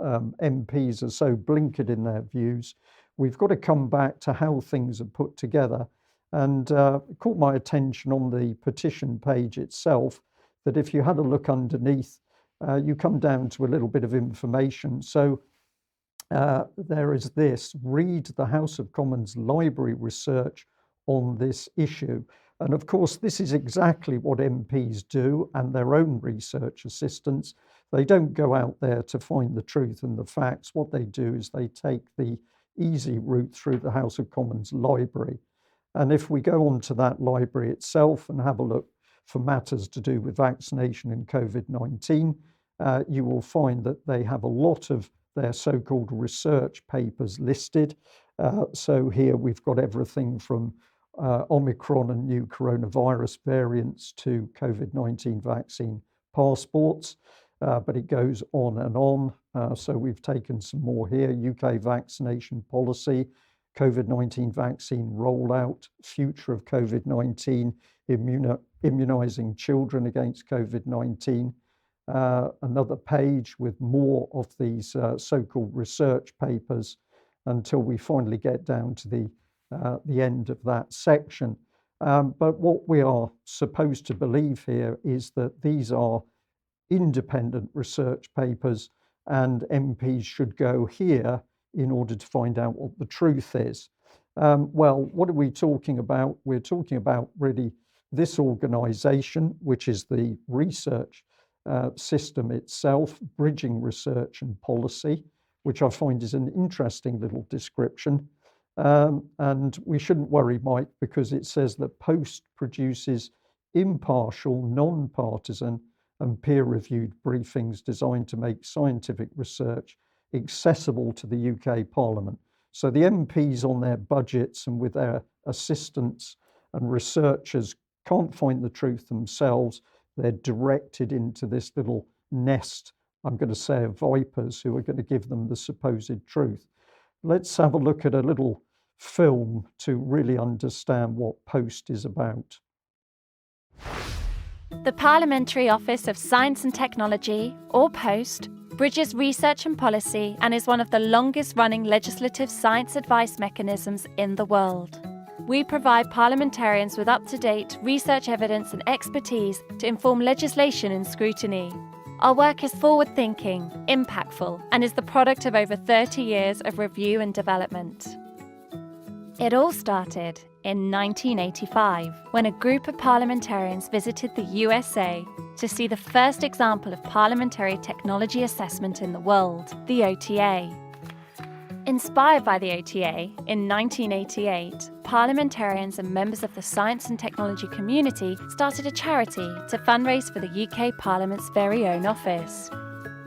MPs are so blinkered in their views, we've got to come back to how things are put together. And it caught my attention on the petition page itself that if you had a look underneath, you come down to a little bit of information. So there is this: read the House of Commons library research on this issue. And of course, this is exactly what MPs do and their own research assistants. They don't go out there to find the truth and the facts. What they do is they take the easy route through the House of Commons library. And if we go onto that library itself and have a look for matters to do with vaccination and COVID-19, you will find that they have a lot of their so-called research papers listed. So here we've got everything from Omicron and new coronavirus variants to COVID-19 vaccine passports, but it goes on and on. So we've taken some more here: UK vaccination policy, COVID-19 vaccine rollout, future of COVID-19, immunizing children against COVID-19. Another page with more of these so-called research papers until we finally get down to the end of that section. But what we are supposed to believe here is that these are independent research papers, and MPs should go here in order to find out what the truth is. Well, what are we talking about? We're talking about really this organisation, which is the research system itself, bridging research and policy, which I find is an interesting little description. And we shouldn't worry, Mike, because it says that Post produces impartial, non-partisan and peer-reviewed briefings designed to make scientific research accessible to the UK Parliament. So the MPs on their budgets and with their assistants and researchers can't find the truth themselves. They're directed into this little nest, I'm going to say, of vipers who are going to give them the supposed truth. Let's have a look at a little film to really understand what Post is about. The Parliamentary Office of Science and Technology, or POST, bridges research and policy and is one of the longest-running legislative science advice mechanisms in the world. We provide parliamentarians with up-to-date research evidence and expertise to inform legislation and scrutiny. Our work is forward-thinking, impactful, and is the product of over 30 years of review and development. It all started in 1985, when a group of parliamentarians visited the USA to see the first example of parliamentary technology assessment in the world, the OTA. Inspired by the OTA, in 1988, parliamentarians and members of the science and technology community started a charity to fundraise for the UK Parliament's very own office.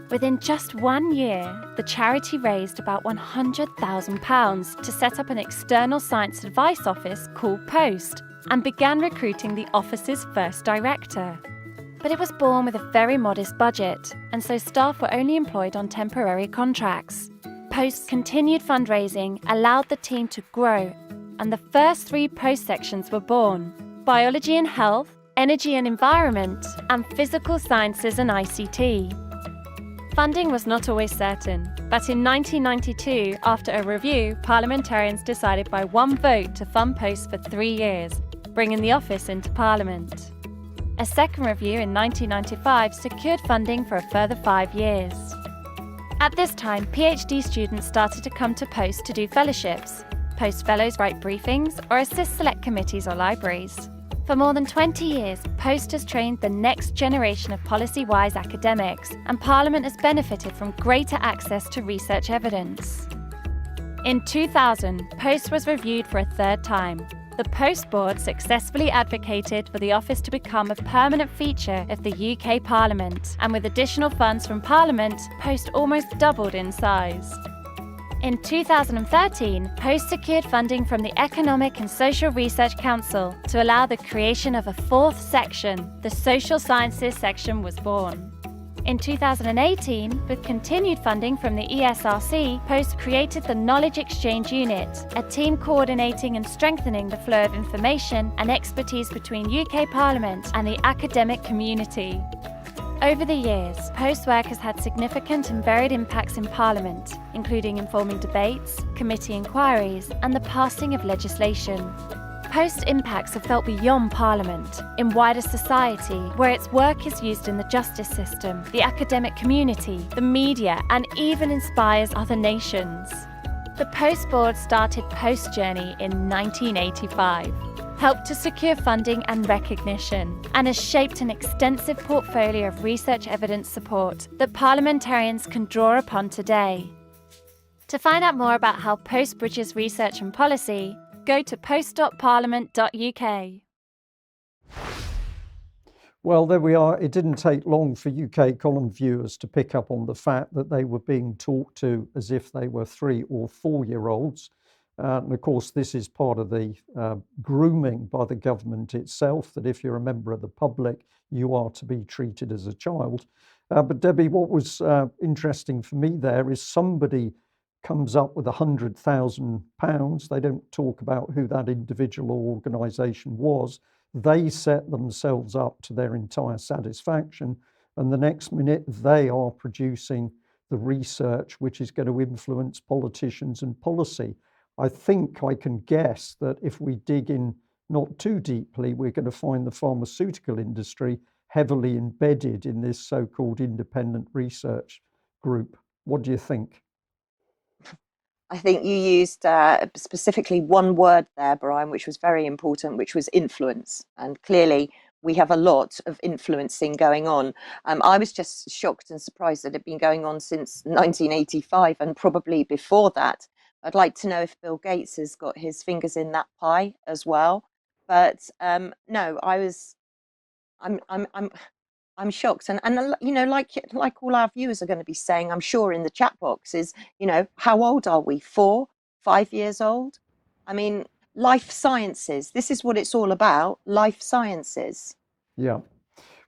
Within just 1 year, the charity raised about £100,000 to set up an external science advice office called POST and began recruiting the office's first director. But it was born with a very modest budget, and so staff were only employed on temporary contracts. POST's continued fundraising allowed the team to grow, and the first 3 POST sections were born: Biology and Health, Energy and Environment, and Physical Sciences and ICT. Funding was not always certain, but in 1992, after a review, parliamentarians decided by one vote to fund POST for 3 years, bringing the office into Parliament. A second review in 1995 secured funding for a further 5 years. At this time, PhD students started to come to POST to do fellowships. POST fellows write briefings or assist select committees or libraries. For more than 20 years, POST has trained the next generation of policy-wise academics, and Parliament has benefited from greater access to research evidence. In 2000, POST was reviewed for a 3rd time. The POST board successfully advocated for the office to become a permanent feature of the UK Parliament, and with additional funds from Parliament, POST almost doubled in size. In 2013, POST secured funding from the Economic and Social Research Council to allow the creation of a 4th section. The Social Sciences section was born. In 2018, with continued funding from the ESRC, POST created the Knowledge Exchange Unit, a team coordinating and strengthening the flow of information and expertise between UK Parliament and the academic community. Over the years, Post's work has had significant and varied impacts in Parliament, including informing debates, committee inquiries, and the passing of legislation. Post's impacts are felt beyond Parliament, in wider society, where its work is used in the justice system, the academic community, the media, and even inspires other nations. The Post Board started Post Journey in 1985, helped to secure funding and recognition, and has shaped an extensive portfolio of research evidence support that parliamentarians can draw upon today. To find out more about how Post bridges research and policy, go to post.parliament.uk. Well, there we are. It didn't take long for UK column viewers to pick up on the fact that they were being talked to as if they were 3 or 4-year-olds. And of course, this is part of the grooming by the government itself, that if you're a member of the public, you are to be treated as a child. But Debbie, what was interesting for me there is somebody comes up with £100,000. They don't talk about who that individual or organisation was. They set themselves up to their entire satisfaction. And the next minute, they are producing the research which is going to influence politicians and policy. I think I can guess that if we dig in not too deeply, we're going to find the pharmaceutical industry heavily embedded in this so-called independent research group. What do you think? I think you used specifically one word there, Brian, which was very important, which was influence. And clearly, we have a lot of influencing going on. I was just shocked and surprised that it had been going on since 1985 and probably before that. I'd like to know if Bill Gates has got his fingers in that pie as well. But no, I'm shocked, and you know, like all our viewers are going to be saying, I'm sure in the chat box is, you know, how old are we? 4, 5 years old? I mean, life sciences. This is what it's all about. Life sciences. Yeah.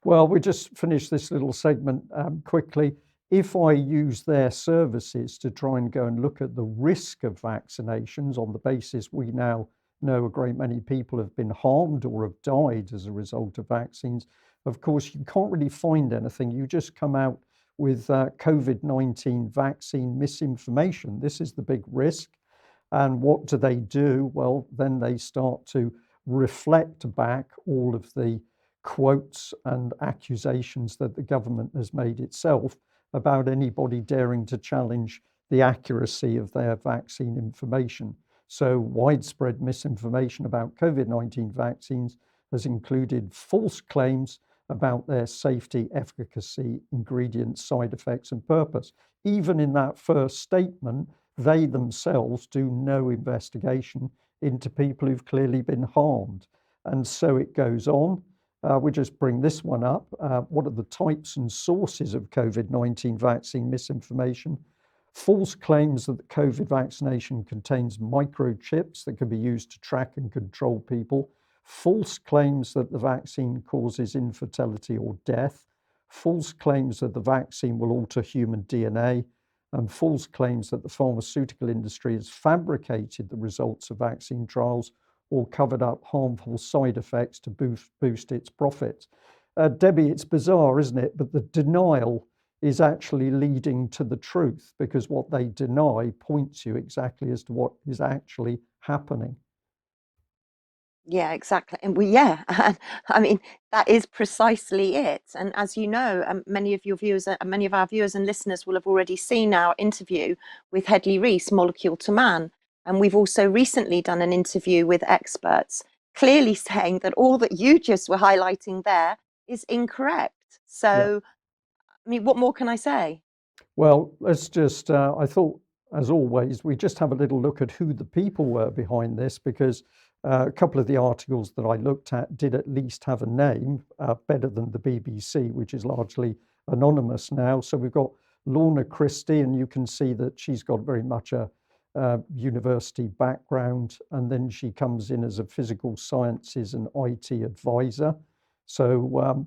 Well, we just finished this little segment quickly. If I use their services to try and go and look at the risk of vaccinations on the basis we now know a great many people have been harmed or have died as a result of vaccines, of course, you can't really find anything. You just come out with COVID-19 vaccine misinformation. This is the big risk. And what do? Well, then they start to reflect back all of the quotes and accusations that the government has made itself about anybody daring to challenge the accuracy of their vaccine information. So widespread misinformation about COVID-19 vaccines has included false claims about their safety, efficacy, ingredients, side effects, and purpose. Even in that first statement, they themselves do no investigation into people who've clearly been harmed. And so it goes on. We just bring this one up. What are the types and sources of COVID-19 vaccine misinformation? False claims that the COVID vaccination contains microchips that can be used to track and control people. False claims that the vaccine causes infertility or death. False claims that the vaccine will alter human DNA. And false claims that the pharmaceutical industry has fabricated the results of vaccine trials or covered up harmful side effects to boost its profits. Debbie, it's bizarre, isn't it? But the denial is actually leading to the truth, because what they deny points you exactly as to what is actually happening. Yeah, exactly. And I mean, that is precisely it. And as you know, many of our viewers and listeners will have already seen our interview with Hedley Rees, Molecule to Man. And we've also recently done an interview with experts, clearly saying that all that you just were highlighting there is incorrect. So, I mean, what more can I say? Well, let's just, I thought, as always, we just have a little look at who the people were behind this, because a couple of the articles that I looked at did at least have a name, better than the BBC, which is largely anonymous now. So we've got Lorna Christie, and you can see that she's got very much a university background, and then she comes in as a physical sciences and IT advisor. So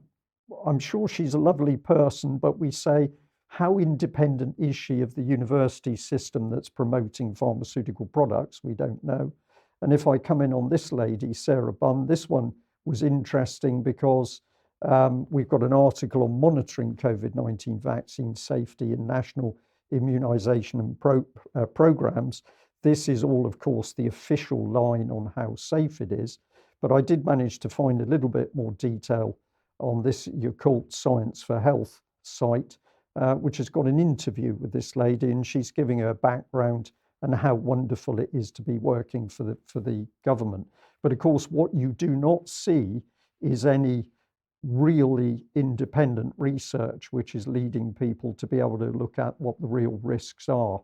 I'm sure she's a lovely person, but we say, how independent is she of the university system that's promoting pharmaceutical products? We don't know. And if I come in on this lady, Sarah Bunn, this one was interesting because We've got an article on monitoring COVID-19 vaccine safety in national immunisation and programs. This is all, of course, the official line on how safe it is. But I did manage to find a little bit more detail on this Yakult Science for Health site, which has got an interview with this lady, and she's giving her background and how wonderful it is to be working for the government. But of course, what you do not see is any really independent research which is leading people to be able to look at what the real risks are.